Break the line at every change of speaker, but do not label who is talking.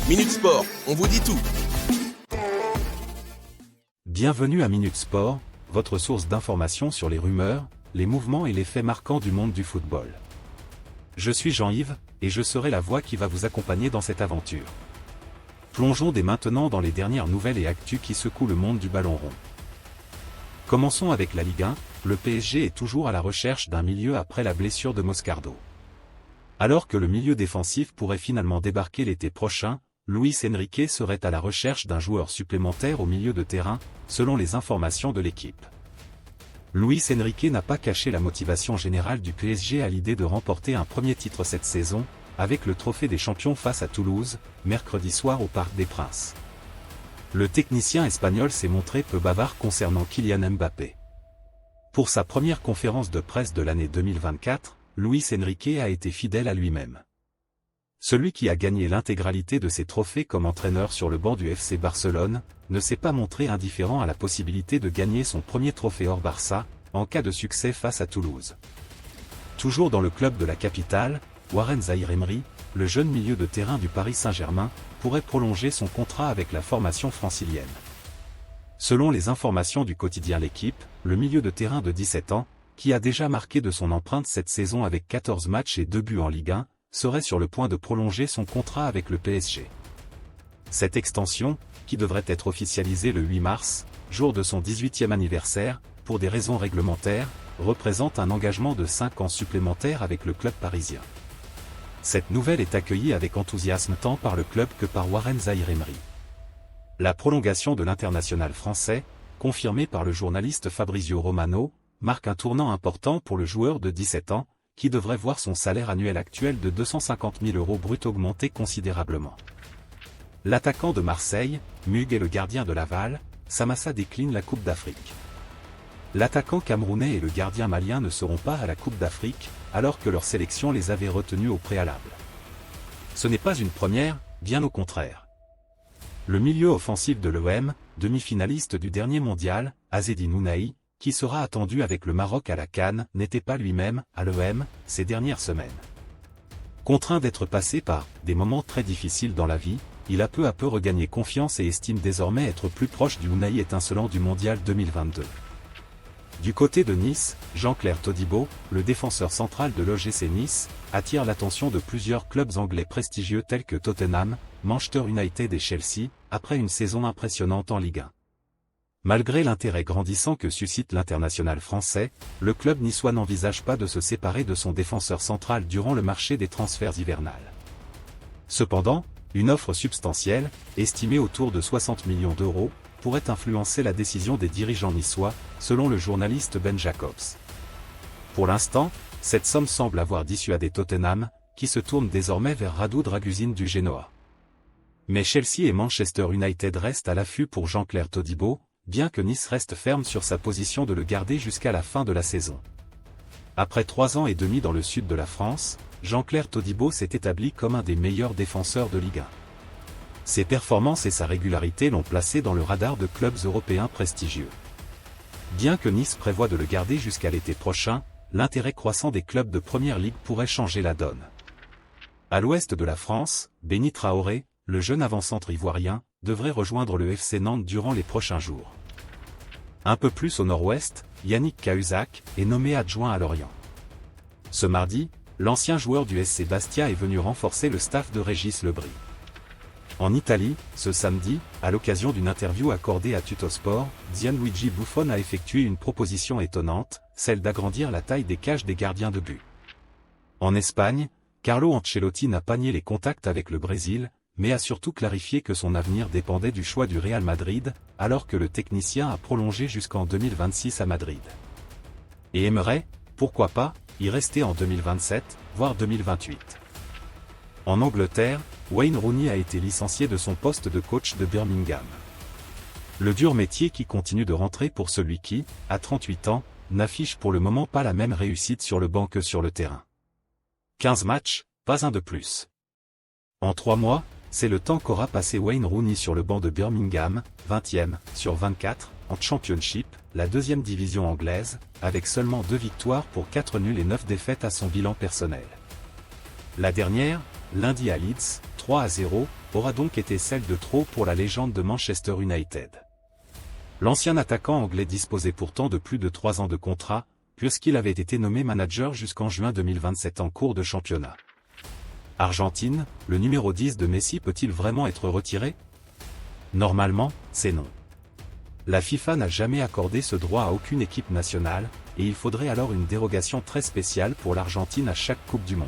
Minute Sport, on vous dit tout.
Bienvenue à Minute Sport, votre source d'information sur les rumeurs, les mouvements et les faits marquants du monde du football. Je suis Jean-Yves, et je serai la voix qui va vous accompagner dans cette aventure. Plongeons dès maintenant dans les dernières nouvelles et actus qui secouent le monde du ballon rond. Commençons avec la Ligue 1, le PSG est toujours à la recherche d'un milieu après la blessure de Moscardo. Alors que le milieu défensif pourrait finalement débarquer l'été prochain, Luis Enrique serait à la recherche d'un joueur supplémentaire au milieu de terrain, selon les informations de l'équipe. Luis Enrique n'a pas caché la motivation générale du PSG à l'idée de remporter un premier titre cette saison, avec le trophée des champions face à Toulouse, mercredi soir au Parc des Princes. Le technicien espagnol s'est montré peu bavard concernant Kylian Mbappé. Pour sa première conférence de presse de l'année 2024, Luis Enrique a été fidèle à lui-même. Celui qui a gagné l'intégralité de ses trophées comme entraîneur sur le banc du FC Barcelone, ne s'est pas montré indifférent à la possibilité de gagner son premier trophée hors Barça, en cas de succès face à Toulouse. Toujours dans le club de la capitale, Warren Zaïre-Emery, le jeune milieu de terrain du Paris Saint-Germain, pourrait prolonger son contrat avec la formation francilienne. Selon les informations du quotidien L'Équipe, le milieu de terrain de 17 ans, qui a déjà marqué de son empreinte cette saison avec 14 matchs et 2 buts en Ligue 1, serait sur le point de prolonger son contrat avec le PSG. Cette extension, qui devrait être officialisée le 8 mars, jour de son 18e anniversaire, pour des raisons réglementaires, représente un engagement de 5 ans supplémentaires avec le club parisien. Cette nouvelle est accueillie avec enthousiasme tant par le club que par Warren Zaïre-Emery. La prolongation de l'international français, confirmée par le journaliste Fabrizio Romano, marque un tournant important pour le joueur de 17 ans, qui devrait voir son salaire annuel actuel de 250 000 € brut augmenter considérablement. L'attaquant de Marseille, Mug et le gardien de Laval, Samassa décline la Coupe d'Afrique. L'attaquant camerounais et le gardien malien ne seront pas à la Coupe d'Afrique, alors que leur sélection les avait retenus au préalable. Ce n'est pas une première, bien au contraire. Le milieu offensif de l'OM, demi-finaliste du dernier mondial, Azzedine Ounahi, qui sera attendu avec le Maroc à la CAN, n'était pas lui-même, à l'OM, ces dernières semaines. Contraint d'être passé par des moments très difficiles dans la vie, il a peu à peu regagné confiance et estime désormais être plus proche du Ounahi étincelant du mondial 2022. Du côté de Nice, Jean-Claire Todibo, le défenseur central de l'OGC Nice, attire l'attention de plusieurs clubs anglais prestigieux tels que Tottenham, Manchester United et Chelsea, après une saison impressionnante en Ligue 1. Malgré l'intérêt grandissant que suscite l'international français, le club niçois n'envisage pas de se séparer de son défenseur central durant le marché des transferts hivernales. Cependant, une offre substantielle, estimée autour de 60 millions €, pourrait influencer la décision des dirigeants niçois, selon le journaliste Ben Jacobs. Pour l'instant, cette somme semble avoir dissuadé Tottenham, qui se tourne désormais vers Radu Dragusin du Genoa. Mais Chelsea et Manchester United restent à l'affût pour Jean-Claire Todibo, bien que Nice reste ferme sur sa position de le garder jusqu'à la fin de la saison. Après 3 ans et demi dans le sud de la France, Jean-Claire Todibo s'est établi comme un des meilleurs défenseurs de Ligue 1. Ses performances et sa régularité l'ont placé dans le radar de clubs européens prestigieux. Bien que Nice prévoit de le garder jusqu'à l'été prochain, l'intérêt croissant des clubs de Première Ligue pourrait changer la donne. À l'ouest de la France, Béni Traoré, le jeune avant-centre ivoirien, devrait rejoindre le FC Nantes durant les prochains jours. Un peu plus au nord-ouest, Yannick Cahuzac est nommé adjoint à Lorient. Ce mardi, l'ancien joueur du SC Bastia est venu renforcer le staff de Régis Lebris. En Italie, ce samedi, à l'occasion d'une interview accordée à Tuttosport, Gianluigi Buffon a effectué une proposition étonnante, celle d'agrandir la taille des cages des gardiens de but. En Espagne, Carlo Ancelotti n'a pas nié les contacts avec le Brésil, mais a surtout clarifié que son avenir dépendait du choix du Real Madrid, alors que le technicien a prolongé jusqu'en 2026 à Madrid. Et aimerait, pourquoi pas, y rester en 2027, voire 2028. En Angleterre, Wayne Rooney a été licencié de son poste de coach de Birmingham. Le dur métier qui continue de rentrer pour celui qui, à 38 ans, n'affiche pour le moment pas la même réussite sur le banc que sur le terrain. 15 matchs, pas un de plus. En 3 mois, c'est le temps qu'aura passé Wayne Rooney sur le banc de Birmingham, 20e sur 24, en Championship, la deuxième division anglaise, avec seulement 2 victoires pour 4 nuls et 9 défaites à son bilan personnel. La dernière, lundi à Leeds, 3-0, aura donc été celle de trop pour la légende de Manchester United. L'ancien attaquant anglais disposait pourtant de plus de 3 ans de contrat, puisqu'il avait été nommé manager jusqu'en juin 2027 en cours de championnat. Argentine, le numéro 10 de Messi peut-il vraiment être retiré? Normalement, c'est non. La FIFA n'a jamais accordé ce droit à aucune équipe nationale, et il faudrait alors une dérogation très spéciale pour l'Argentine à chaque Coupe du Monde.